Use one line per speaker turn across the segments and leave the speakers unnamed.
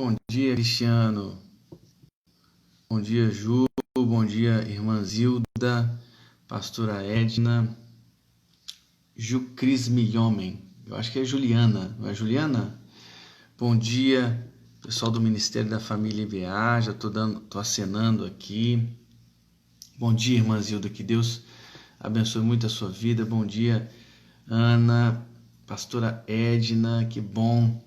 Bom dia, Cristiano. Bom dia, Ju. Bom dia, irmã Zilda, pastora Edna, Ju Cris Milhomem. Eu acho que é Juliana, não é Juliana? Bom dia, pessoal do Ministério da Família IBA. Já tô acenando aqui. Bom dia, irmã Zilda. Que Deus abençoe muito a sua vida. Bom dia, Ana, pastora Edna. Que bom.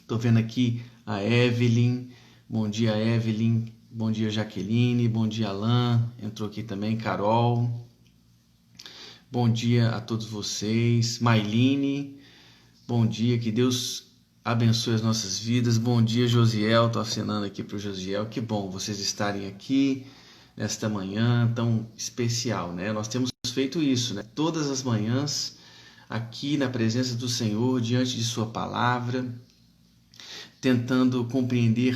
Tô vendo aqui a Evelyn. Bom dia, Evelyn. Bom dia, Jaqueline. Bom dia, Alain. Entrou aqui também, Carol. Bom dia a todos vocês. Mailine. Bom dia, que Deus abençoe as nossas vidas. Bom dia, Josiel. Estou acenando aqui para o Josiel. Que bom vocês estarem aqui nesta manhã tão especial, né? Nós temos feito isso, né? Todas as manhãs aqui na presença do Senhor, diante de sua palavra, tentando compreender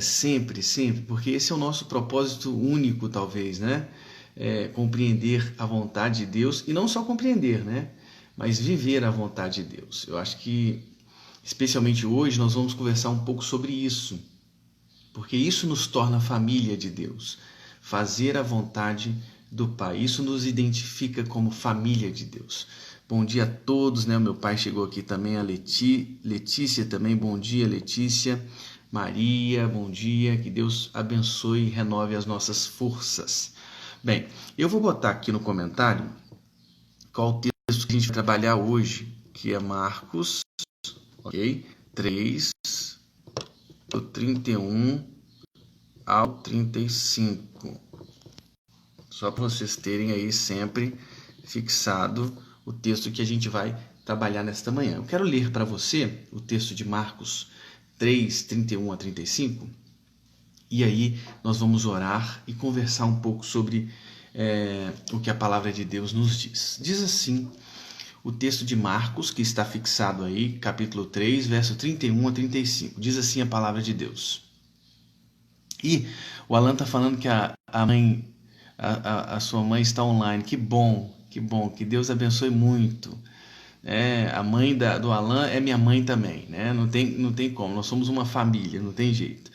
sempre, porque esse é o nosso propósito único, talvez, né? Compreender a vontade de Deus, e não só compreender, né? Mas viver a vontade de Deus. Eu acho que, especialmente hoje, nós vamos conversar um pouco sobre isso, porque isso nos torna família de Deus, fazer a vontade do Pai. Isso nos identifica como família de Deus. Bom dia a todos, né? O meu pai chegou aqui também, a Letícia também. Bom dia, Letícia. Maria, bom dia. Que Deus abençoe e renove as nossas forças. Bem, eu vou botar aqui no comentário qual o texto que a gente vai trabalhar hoje, que é Marcos, ok? 3, do 31 ao 35. Só para vocês terem aí sempre fixado o texto que a gente vai trabalhar nesta manhã. Eu quero ler para você o texto de Marcos 3, 31 a 35, e aí nós vamos orar e conversar um pouco sobre o que a palavra de Deus nos diz. Diz assim o texto de Marcos, que está fixado aí, capítulo 3, verso 31 a 35. Diz assim a palavra de Deus. E o Alan está falando que a sua mãe está online. Que bom, que Deus abençoe muito. A mãe do Alan é minha mãe também, né? Não tem como, nós somos uma família, não tem jeito.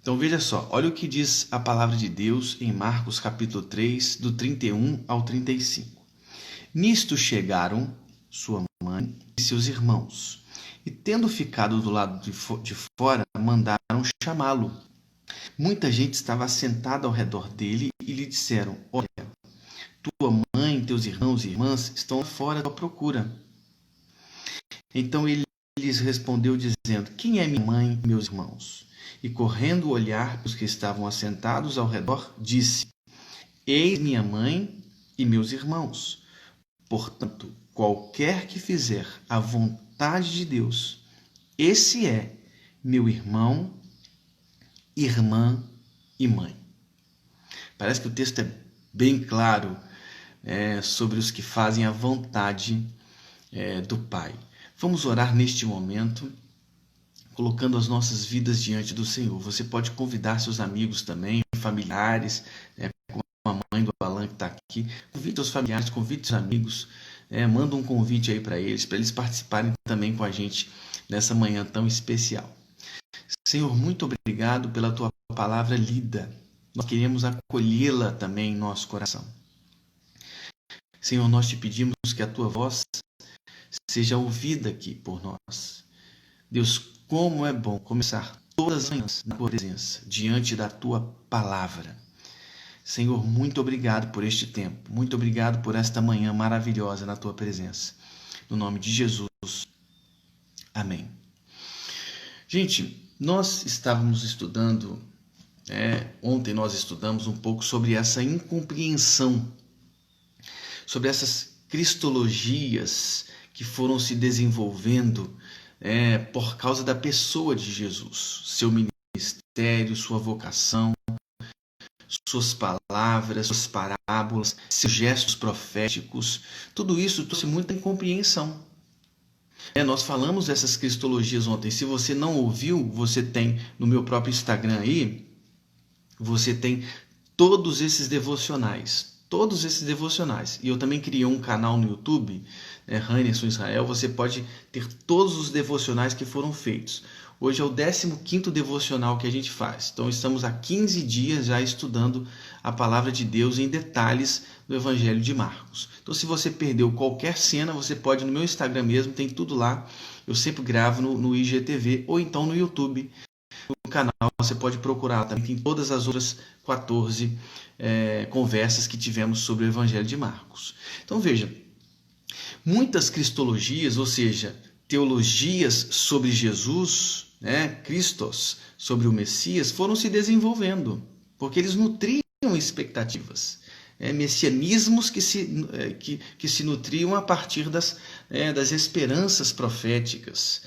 Então veja só, olha o que diz a palavra de Deus em Marcos capítulo 3, do 31 ao 35. Nisto chegaram sua mãe e seus irmãos, e tendo ficado do lado de fora, mandaram chamá-lo. Muita gente estava assentada ao redor dele e lhe disseram: olha, tua mãe, teus irmãos e irmãs estão fora da procura. Então ele lhes respondeu dizendo: quem é minha mãe e meus irmãos? E correndo olhar para os que estavam assentados ao redor, disse: eis minha mãe e meus irmãos. Portanto, qualquer que fizer a vontade de Deus, esse é meu irmão, irmã e mãe. Parece que o texto é bem claro sobre os que fazem a vontade do Pai. Vamos orar neste momento, colocando as nossas vidas diante do Senhor. Você pode convidar seus amigos também, familiares, como a mãe do Alan que está aqui. Convide os familiares, convide os amigos, manda um convite aí para eles participarem também com a gente nessa manhã tão especial. Senhor, muito obrigado pela tua palavra lida. Nós queremos acolhê-la também em nosso coração. Senhor, nós te pedimos que a tua voz seja ouvida aqui por nós. Deus, como é bom começar todas as manhãs na tua presença, diante da tua palavra. Senhor, muito obrigado por este tempo. Muito obrigado por esta manhã maravilhosa na tua presença. No nome de Jesus. Amém. Gente, nós estávamos estudando, ontem nós estudamos um pouco sobre essa incompreensão, sobre essas cristologias que foram se desenvolvendo por causa da pessoa de Jesus, seu ministério, sua vocação, suas palavras, suas parábolas, seus gestos proféticos. Tudo isso trouxe muita incompreensão. Nós falamos dessas cristologias ontem. Se você não ouviu, você tem no meu próprio Instagram aí, você tem todos esses devocionais. todos esses devocionais. E eu também criei um canal no YouTube, Heinerson Israel. Você pode ter todos os devocionais que foram feitos. Hoje é o 15º devocional que a gente faz. Então estamos há 15 dias já estudando a palavra de Deus em detalhes do Evangelho de Marcos. Então se você perdeu qualquer cena, você pode no meu Instagram mesmo, tem tudo lá. Eu sempre gravo no IGTV ou então no YouTube. No canal você pode procurar, também tem todas as outras 14 conversas que tivemos sobre o Evangelho de Marcos. Então veja, muitas cristologias, ou seja, teologias sobre Jesus, Cristos, sobre o Messias, foram se desenvolvendo, porque eles nutriam expectativas, messianismos que se nutriam a partir das esperanças proféticas,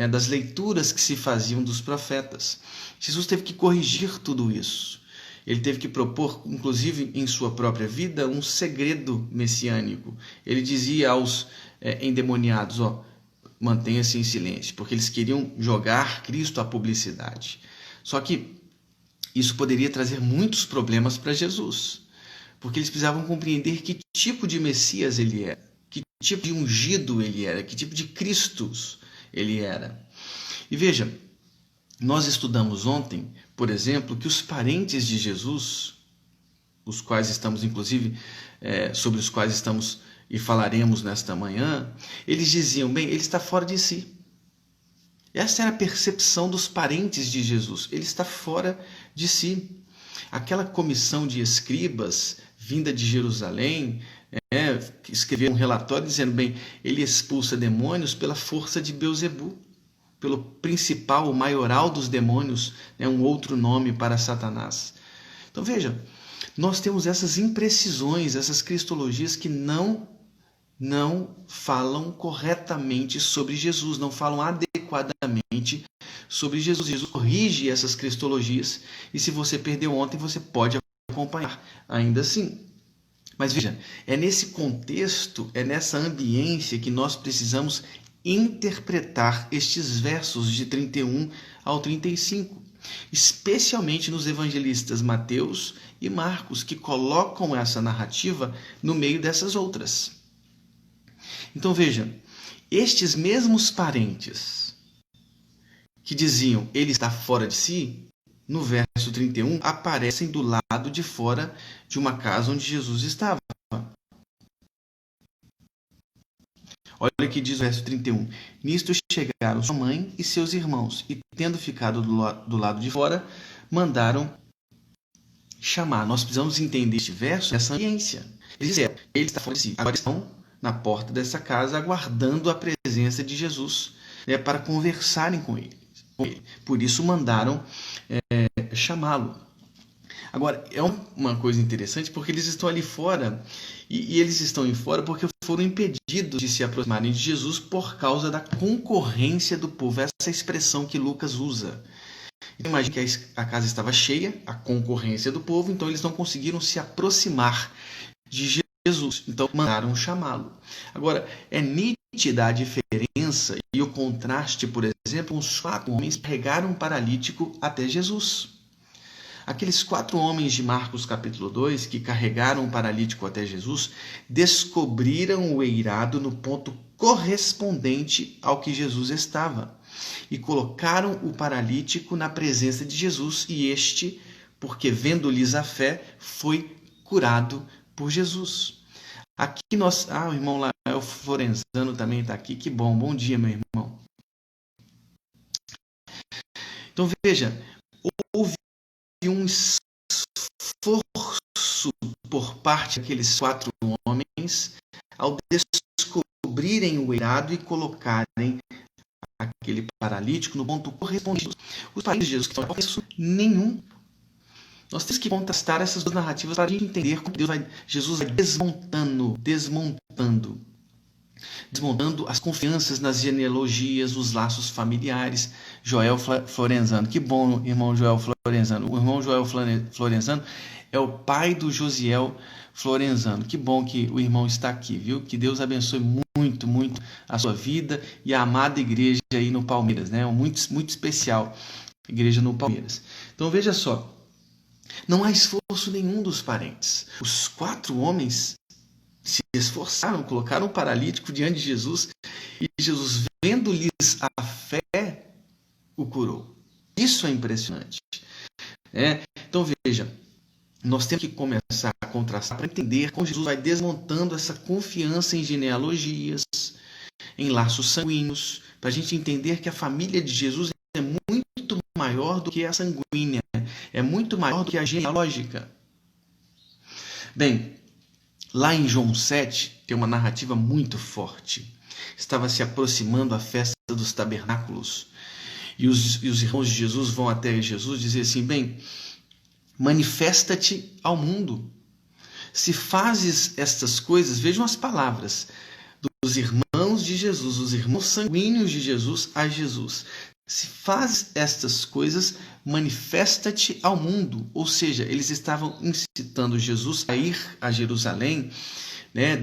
das leituras que se faziam dos profetas. Jesus teve que corrigir tudo isso. Ele teve que propor, inclusive em sua própria vida, um segredo messiânico. Ele dizia aos endemoniados, mantenha-se em silêncio, porque eles queriam jogar Cristo à publicidade. Só que isso poderia trazer muitos problemas para Jesus, porque eles precisavam compreender que tipo de Messias ele era, que tipo de ungido ele era, que tipo de Cristo ele era. E veja, nós estudamos ontem, por exemplo, que os parentes de Jesus, os quais estamos, inclusive, sobre os quais estamos e falaremos nesta manhã, eles diziam, bem, ele está fora de si. Essa era a percepção dos parentes de Jesus, ele está fora de si. Aquela comissão de escribas vinda de Jerusalém, escreveu um relatório dizendo, bem, ele expulsa demônios pela força de Belzebu, pelo principal, o maioral dos demônios, um outro nome para Satanás. Então veja, nós temos essas imprecisões, essas cristologias que não falam corretamente sobre Jesus, não falam adequadamente sobre Jesus. Jesus corrige essas cristologias e se você perdeu ontem, você pode acompanhar ainda assim. Mas veja, é nesse contexto, é nessa ambiência que nós precisamos interpretar estes versos de 31 ao 35, especialmente nos evangelistas Mateus e Marcos, que colocam essa narrativa no meio dessas outras. Então veja, estes mesmos parentes que diziam ele está fora de si, no verso 31, aparecem do lado de fora de uma casa onde Jesus estava. Olha o que diz o verso 31. Nisto chegaram sua mãe e seus irmãos, e tendo ficado do lado de fora, mandaram chamar. Nós precisamos entender este verso, essa ambiência. Eles disseram, ele está fora de si. Agora estão na porta dessa casa, aguardando a presença de Jesus, para conversarem com ele. Por isso mandaram chamá-lo. Agora, é uma coisa interessante porque eles estão ali fora e eles estão em fora porque foram impedidos de se aproximarem de Jesus por causa da concorrência do povo. Essa expressão que Lucas usa. Então, imagine que a casa estava cheia, a concorrência do povo, então eles não conseguiram se aproximar de Jesus. Então, mandaram chamá-lo. Agora, é nítida a diferença e o contraste, por exemplo, os 4 homens carregaram um paralítico até Jesus. Aqueles 4 homens de Marcos capítulo 2 que carregaram um paralítico até Jesus descobriram o eirado no ponto correspondente ao que Jesus estava e colocaram o paralítico na presença de Jesus e este, porque vendo-lhes a fé, foi curado por Jesus. Aqui nós... o irmão lá, o Florenzano também está aqui, que bom, bom dia meu irmão. Então veja, houve um esforço por parte daqueles 4 homens ao descobrirem o eirado e colocarem aquele paralítico no ponto correspondente. Os parentes de Jesus que não isso nenhum. Nós temos que contrastar essas 2 narrativas para a gente entender como Jesus vai desmontando as confianças nas genealogias, os laços familiares. Joel Florenzano, que bom, irmão Joel Florenzano. O irmão Joel Florenzano é o pai do Josiel Florenzano. Que bom que o irmão está aqui, viu? Que Deus abençoe muito, muito a sua vida e a amada igreja aí no Palmeiras, muito, muito especial, igreja no Palmeiras. Então veja só, Não há esforço nenhum dos parentes. Os 4 homens se esforçaram, colocaram o paralítico diante de Jesus e Jesus, vendo-lhes a fé, o curou. Isso é impressionante. Então veja, nós temos que começar a contrastar para entender como Jesus vai desmontando essa confiança em genealogias, em laços sanguíneos, para a gente entender que a família de Jesus é muito maior do que a sanguínea, é muito maior do que a genealógica. Bem, lá em João 7 tem uma narrativa muito forte. Estava se aproximando a festa dos tabernáculos e os irmãos de Jesus vão até Jesus dizer assim: bem, manifesta-te ao mundo. Se fazes estas coisas, vejam as palavras dos irmãos de Jesus, os irmãos sanguíneos de Jesus a Jesus. Se fazes estas coisas, manifesta-te ao mundo. Ou seja, eles estavam incitando Jesus a ir a Jerusalém,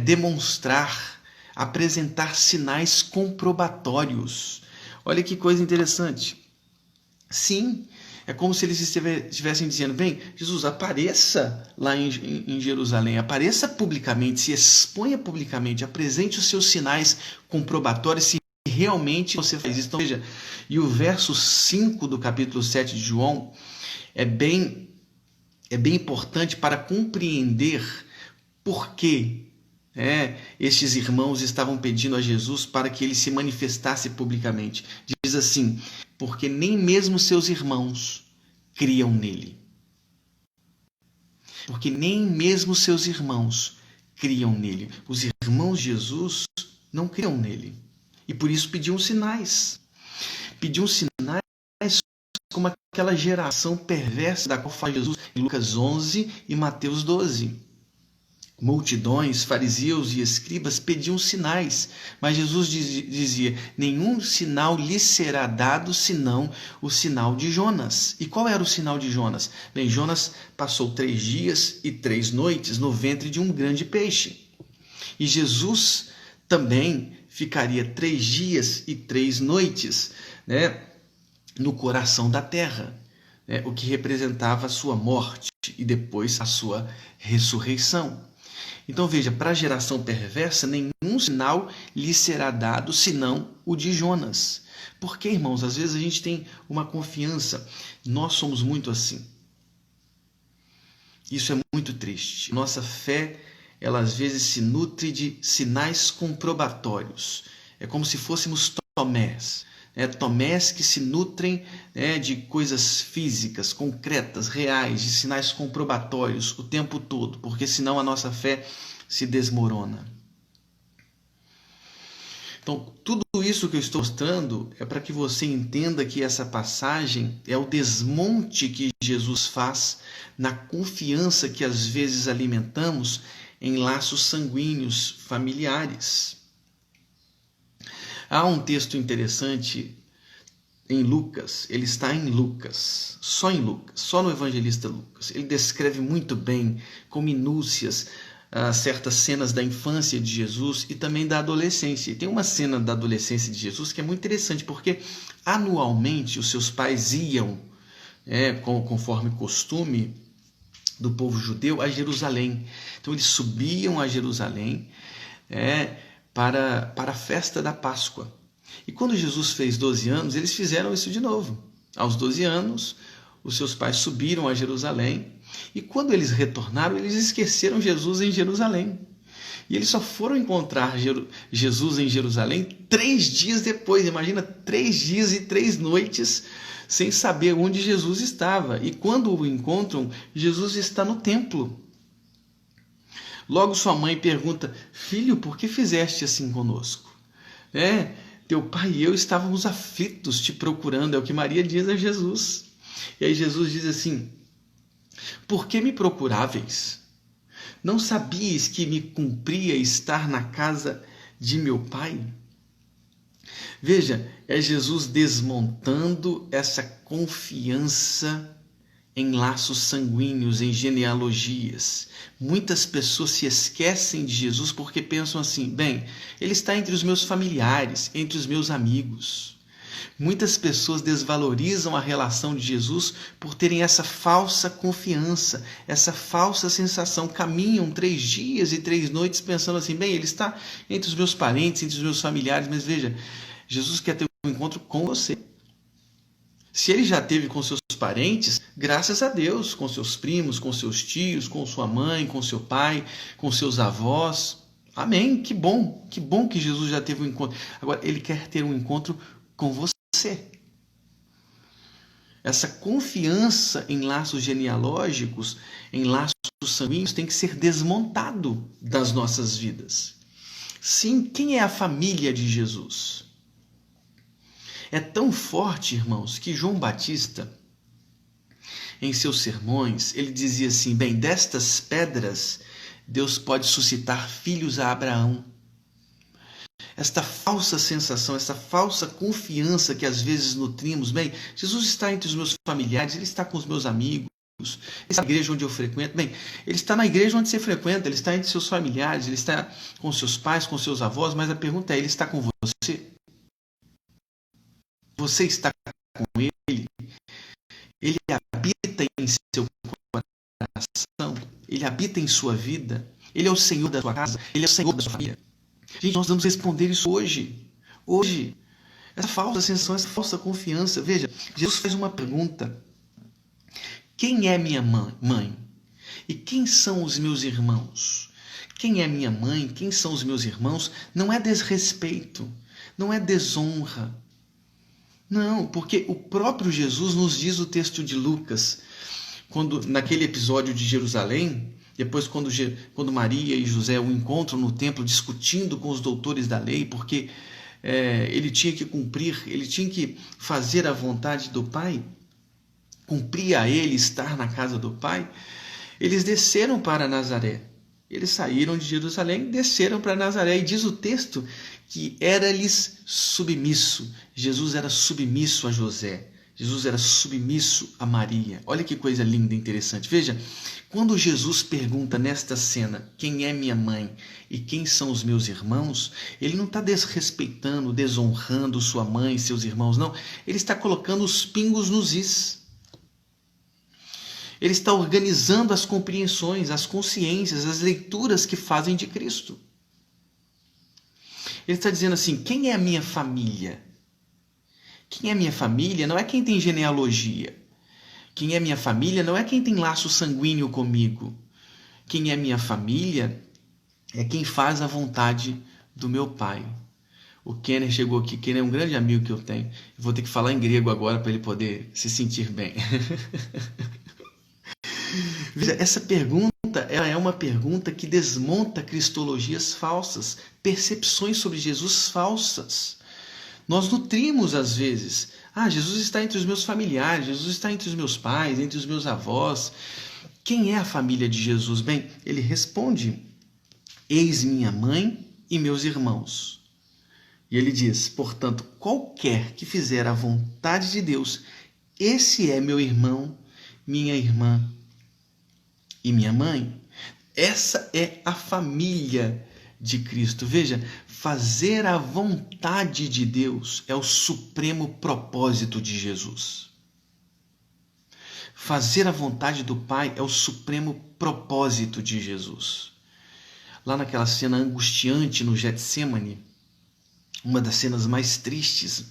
demonstrar, apresentar sinais comprobatórios. Olha que coisa interessante. Sim, é como se eles estivessem dizendo: bem, Jesus, apareça lá em Jerusalém, apareça publicamente, se exponha publicamente, apresente os seus sinais comprobatórios, se realmente você faz isso. Então, veja, e o verso 5 do capítulo 7 de João é bem importante para compreender por que estes irmãos estavam pedindo a Jesus para que ele se manifestasse publicamente. Diz assim: porque nem mesmo seus irmãos criam nele. Porque nem mesmo seus irmãos criam nele. Os irmãos de Jesus não criam nele. E por isso pediam sinais. Pediam sinais como aquela geração perversa da qual fala Jesus em Lucas 11 e Mateus 12. Multidões, fariseus e escribas pediam sinais, mas Jesus dizia: nenhum sinal lhe será dado senão o sinal de Jonas. E qual era o sinal de Jonas? Bem, Jonas passou 3 dias e 3 noites no ventre de um grande peixe. E Jesus também ficaria 3 dias e 3 noites no coração da terra, o que representava a sua morte e depois a sua ressurreição. Então veja, para a geração perversa, nenhum sinal lhe será dado senão o de Jonas. Porque, irmãos, às vezes a gente tem uma confiança, nós somos muito assim. Isso é muito triste. Nossa fé, ela às vezes se nutre de sinais comprobatórios. É como se fôssemos Tomés. Tomés que se nutrem de coisas físicas, concretas, reais, de sinais comprobatórios o tempo todo, porque senão a nossa fé se desmorona. Então, tudo isso que eu estou mostrando é para que você entenda que essa passagem é o desmonte que Jesus faz na confiança que às vezes alimentamos em laços sanguíneos familiares. Há um texto interessante em Lucas, ele está em Lucas, só no evangelista Lucas. Ele descreve muito bem, com minúcias, certas cenas da infância de Jesus e também da adolescência. E tem uma cena da adolescência de Jesus que é muito interessante, porque anualmente os seus pais iam, conforme costume do povo judeu, a Jerusalém. Então eles subiam a Jerusalém para a festa da Páscoa. E quando Jesus fez 12 anos, eles fizeram isso de novo. Aos 12 anos, os seus pais subiram a Jerusalém e quando eles retornaram, eles esqueceram Jesus em Jerusalém. E eles só foram encontrar Jesus em Jerusalém 3 dias depois. Imagina, 3 dias e 3 noites sem saber onde Jesus estava. E quando o encontram, Jesus está no templo. Logo sua mãe pergunta: filho, por que fizeste assim conosco? Teu pai e eu estávamos aflitos te procurando, é o que Maria diz a Jesus. E aí Jesus diz assim: por que me procuráveis? Não sabias que me cumpria estar na casa de meu pai? Veja, é Jesus desmontando essa confiança em laços sanguíneos, em genealogias. Muitas pessoas se esquecem de Jesus porque pensam assim: bem, ele está entre os meus familiares, entre os meus amigos. Muitas pessoas desvalorizam a relação de Jesus por terem essa falsa confiança, essa falsa sensação. Caminham 3 dias e 3 noites pensando assim, bem, ele está entre os meus parentes, entre os meus familiares, mas veja, Jesus quer ter um encontro com você. Se ele já teve com seus parentes, graças a Deus, com seus primos, com seus tios, com sua mãe, com seu pai, com seus avós. Amém, que bom que Jesus já teve um encontro. Agora, ele quer ter um encontro com você. Essa confiança em laços genealógicos, em laços sanguíneos, tem que ser desmontado das nossas vidas. Sim, quem é a família de Jesus? É tão forte, irmãos, que João Batista, em seus sermões, ele dizia assim, bem, destas pedras, Deus pode suscitar filhos a Abraão. Esta falsa sensação, essa falsa confiança que às vezes nutrimos, bem, Jesus está entre os meus familiares, ele está com os meus amigos, ele está na igreja onde eu frequento, bem, ele está na igreja onde você frequenta, ele está entre seus familiares, ele está com seus pais, com seus avós, mas a pergunta é, ele está com você? Você está com ele? Ele habita em seu coração? Ele habita em sua vida? Ele é o Senhor da sua casa? Ele é o Senhor da sua família? Gente, nós vamos responder isso hoje. Hoje. Essa falsa sensação, essa falsa confiança. Veja, Jesus faz uma pergunta. Quem é minha mãe? E quem são os meus irmãos? Quem é minha mãe? Quem são os meus irmãos? Não é desrespeito. Não é desonra. Não, porque o próprio Jesus nos diz o texto de Lucas, quando naquele episódio de Jerusalém, depois quando Maria e José o encontram no templo discutindo com os doutores da lei, porque ele tinha que cumprir, ele tinha que fazer a vontade do Pai, cumprir a ele estar na casa do Pai, eles desceram para Nazaré. Eles saíram de Jerusalém, desceram para Nazaré, e diz o texto que era-lhes submisso. Jesus era submisso a José. Jesus era submisso a Maria. Olha que coisa linda e interessante. Veja, quando Jesus pergunta nesta cena quem é minha mãe e quem são os meus irmãos, ele não está desrespeitando, desonrando sua mãe e seus irmãos, não. Ele está colocando os pingos nos is. Ele está organizando as compreensões, as consciências, as leituras que fazem de Cristo. Ele está dizendo assim, quem é a minha família? Quem é minha família não é quem tem genealogia. Quem é minha família não é quem tem laço sanguíneo comigo. Quem é minha família é quem faz a vontade do meu Pai. O Kenner chegou aqui, Kenner é um grande amigo que eu tenho. Eu vou ter que falar em grego agora para ele poder se sentir bem. Veja, essa pergunta ela é uma pergunta que desmonta cristologias falsas, percepções sobre Jesus falsas. Nós nutrimos às vezes, Jesus está entre os meus familiares, Jesus está entre os meus pais, entre os meus avós. Quem é a família de Jesus? Bem, ele responde, eis minha mãe e meus irmãos. E ele diz, portanto, qualquer que fizer a vontade de Deus, esse é meu irmão, minha irmã e minha mãe. Essa é a família de Cristo. Veja, fazer a vontade de Deus é o supremo propósito de Jesus. Fazer a vontade do Pai é o supremo propósito de Jesus. Lá naquela cena angustiante no Getsêmani, uma das cenas mais tristes,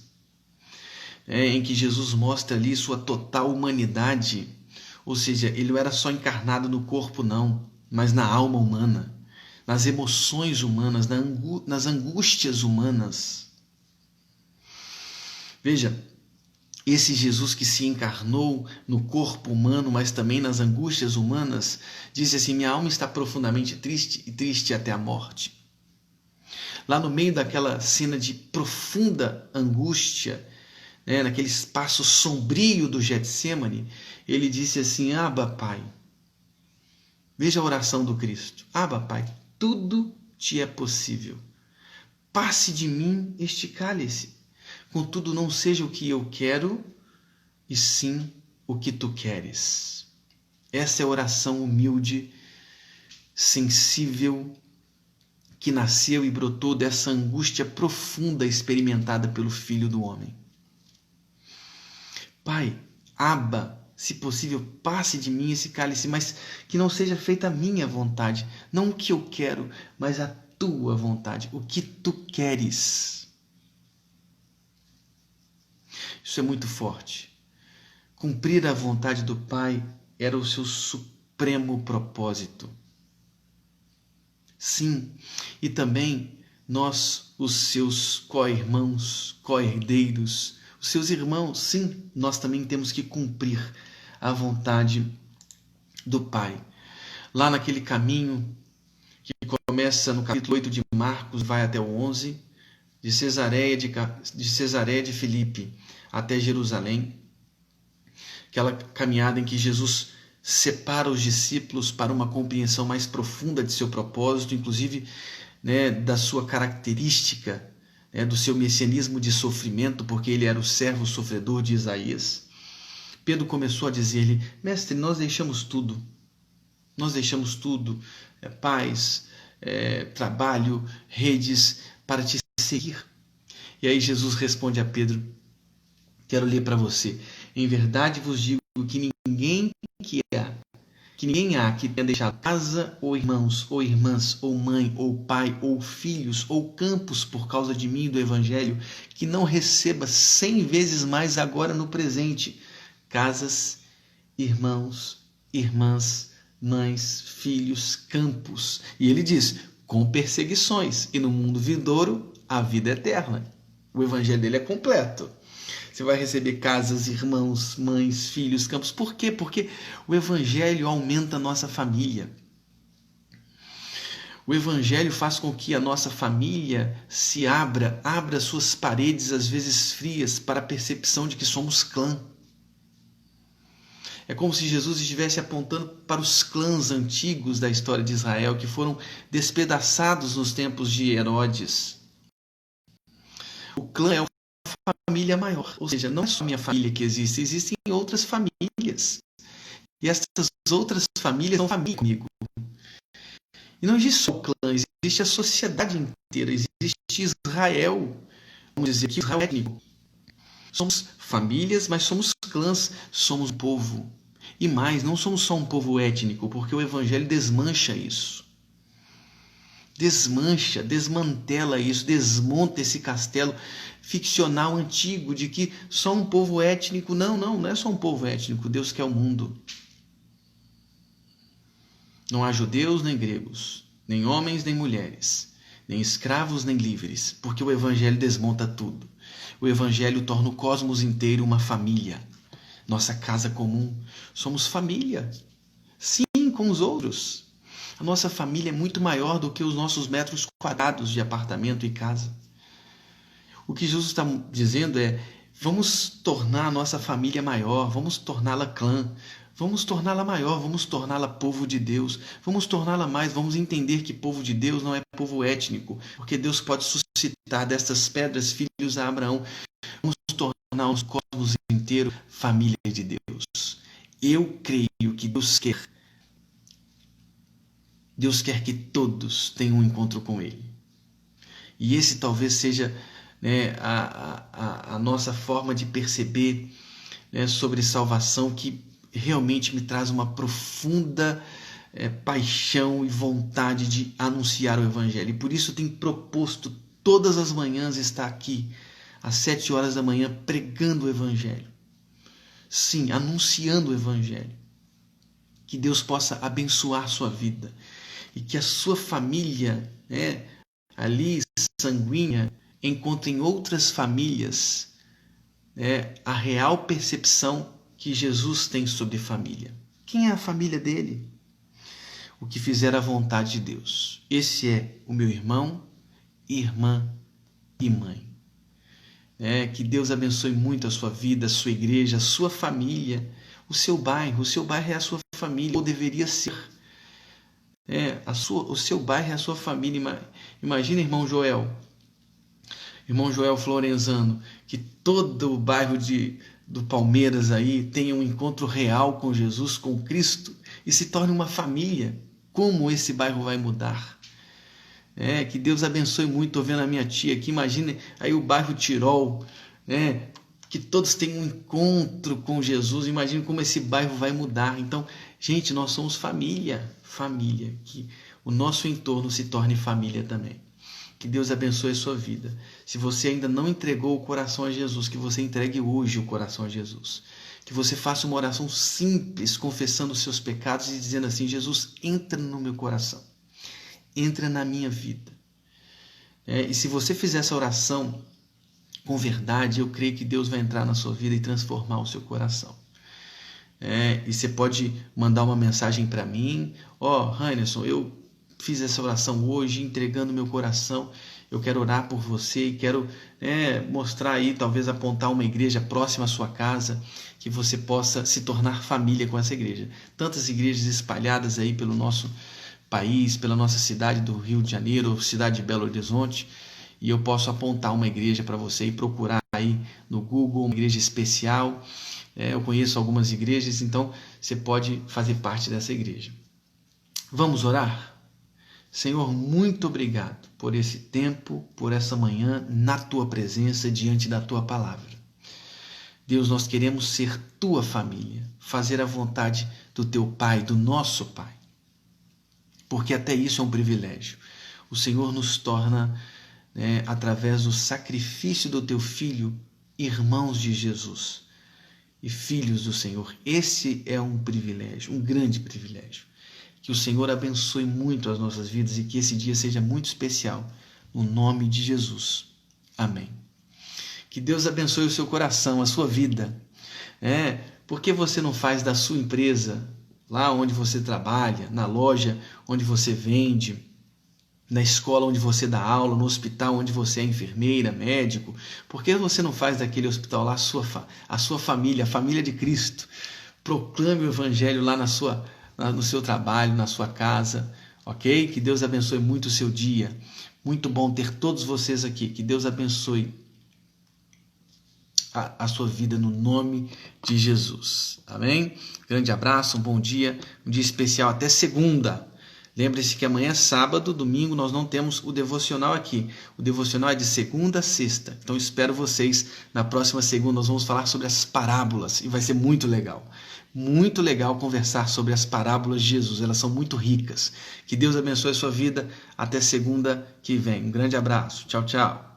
em que Jesus mostra ali sua total humanidade. Ou seja, ele não era só encarnado no corpo, não, mas na alma humana, nas emoções humanas, nas angústias humanas. Veja, esse Jesus que se encarnou no corpo humano, mas também nas angústias humanas, diz assim, minha alma está profundamente triste e triste até a morte. Lá no meio daquela cena de profunda angústia, naquele espaço sombrio do Getsêmani, ele disse assim, Abba, Pai. Veja a oração do Cristo. Abba, Pai, tudo te é possível. Passe de mim este cálice. Contudo, não seja o que eu quero, e sim o que tu queres. Essa é a oração humilde, sensível, que nasceu e brotou dessa angústia profunda experimentada pelo Filho do Homem. Pai, Abba, se possível, passe de mim esse cálice, mas que não seja feita a minha vontade, não o que eu quero, mas a tua vontade, o que tu queres. Isso é muito forte. Cumprir a vontade do Pai era o seu supremo propósito. Sim, e também nós, os seus co-irmãos, co-herdeiros, os seus irmãos, sim, nós também temos que cumprir a vontade do Pai. Lá naquele caminho que começa no capítulo 8 de Marcos, vai até o 11, de Cesareia de Filipe até Jerusalém, aquela caminhada em que Jesus separa os discípulos para uma compreensão mais profunda de seu propósito, inclusive, né, da sua característica, né, do seu messianismo de sofrimento, porque ele era o servo sofredor de Isaías. Pedro começou a dizer-lhe: mestre, nós deixamos tudo, paz, trabalho, redes, para te seguir. E aí Jesus responde a Pedro: quero ler para você, em verdade vos digo que ninguém há que tenha deixado casa, ou irmãos, ou irmãs, ou mãe, ou pai, ou filhos, ou campos por causa de mim e do Evangelho, que não receba 100 vezes mais agora no presente casas, irmãos, irmãs, mães, filhos, campos. E ele diz, com perseguições, e no mundo vindouro, a vida eterna. O Evangelho dele é completo. Você vai receber casas, irmãos, mães, filhos, campos. Por quê? Porque o Evangelho aumenta a nossa família. O Evangelho faz com que a nossa família se abra suas paredes, às vezes frias, para a percepção de que somos clã. É como se Jesus estivesse apontando para os clãs antigos da história de Israel, que foram despedaçados nos tempos de Herodes. O clã é família maior, ou seja, não é só a minha família que existe, existem outras famílias. E essas outras famílias são família comigo. E não existe só o clã, existe a sociedade inteira, existe Israel, vamos dizer que Israel é étnico. Somos famílias, mas somos clãs, somos um povo. E mais, não somos só um povo étnico, porque o Evangelho desmancha isso. Desmantela isso, desmonta esse castelo ficcional antigo de que só um povo étnico. Não é só um povo étnico. Deus quer o mundo. Não há judeus nem gregos, nem homens nem mulheres, nem escravos nem livres, porque o Evangelho desmonta tudo. O Evangelho torna o cosmos inteiro uma família, nossa casa comum. Somos família, sim, com os outros. A nossa família é muito maior do que os nossos metros quadrados de apartamento e casa. O que Jesus está dizendo é, vamos tornar a nossa família maior, vamos torná-la clã, vamos torná-la maior, vamos torná-la povo de Deus, vamos torná-la mais, vamos entender que povo de Deus não é povo étnico, porque Deus pode suscitar destas pedras filhos a Abraão. Vamos tornar os cosmos inteiro família de Deus. Eu creio que Deus quer que todos tenham um encontro com Ele. E esse talvez seja, né, a nossa forma de perceber, né, sobre salvação, que realmente me traz uma profunda paixão e vontade de anunciar o Evangelho. E por isso tenho proposto todas as manhãs estar aqui, às 7 horas da manhã, pregando o Evangelho. Sim, anunciando o Evangelho. Que Deus possa abençoar sua vida. E que a sua família, né, ali sanguínea, encontre em outras famílias, né, a real percepção que Jesus tem sobre família. Quem é a família dele? O que fizer a vontade de Deus. Esse é o meu irmão, irmã e mãe. Que Deus abençoe muito a sua vida, a sua igreja, a sua família, o seu bairro. O seu bairro é a sua família, ou deveria ser. O seu bairro é a sua família. Imagina, irmão Joel Florenzano, que todo o bairro do Palmeiras aí tenha um encontro real com Jesus, com Cristo, e se torne uma família. Como esse bairro vai mudar? Que Deus abençoe muito. Estou vendo a minha tia aqui, imagine aí o bairro Tirol, que todos tenham um encontro com Jesus. Imagine como esse bairro vai mudar. Então, gente, nós somos família, que o nosso entorno se torne família também. Que Deus abençoe a sua vida. Se você ainda não entregou o coração a Jesus, que você entregue hoje o coração a Jesus. Que você faça uma oração simples, confessando os seus pecados e dizendo assim: Jesus, entra no meu coração, entra na minha vida. E se você fizer essa oração com verdade, eu creio que Deus vai entrar na sua vida e transformar o seu coração. E você pode mandar uma mensagem para mim: Heinerson, eu fiz essa oração hoje, entregando meu coração, eu quero orar por você e quero mostrar aí, talvez apontar uma igreja próxima à sua casa, que você possa se tornar família com essa igreja. Tantas igrejas espalhadas aí pelo nosso país, pela nossa cidade do Rio de Janeiro, cidade de Belo Horizonte, e eu posso apontar uma igreja para você e procurar aí no Google uma igreja especial. Eu conheço algumas igrejas, então você pode fazer parte dessa igreja. Vamos orar? Senhor, muito obrigado por esse tempo, por essa manhã, na Tua presença, diante da Tua palavra. Deus, nós queremos ser Tua família, fazer a vontade do Teu Pai, do nosso Pai, porque até isso é um privilégio. O Senhor nos torna, através do sacrifício do Teu Filho, irmãos de Jesus e filhos do Senhor. Esse é um privilégio, um grande privilégio. Que o Senhor abençoe muito as nossas vidas e que esse dia seja muito especial. No nome de Jesus. Amém. Que Deus abençoe o seu coração, a sua vida. Por que você não faz da sua empresa, lá onde você trabalha, na loja onde você vende, na escola onde você dá aula, no hospital onde você é enfermeira, médico? Por que você não faz daquele hospital lá a sua família, a família de Cristo? Proclame o evangelho lá no seu trabalho, na sua casa, ok? Que Deus abençoe muito o seu dia. Muito bom ter todos vocês aqui. Que Deus abençoe a sua vida no nome de Jesus. Amém? Grande abraço, um bom dia, um dia especial. Até segunda. Lembre-se que amanhã é sábado, domingo, nós não temos o devocional aqui. O devocional é de segunda a sexta. Então espero vocês na próxima segunda. Nós vamos falar sobre as parábolas e vai ser muito legal. Muito legal conversar sobre as parábolas de Jesus. Elas são muito ricas. Que Deus abençoe a sua vida. Até segunda que vem. Um grande abraço. Tchau, tchau.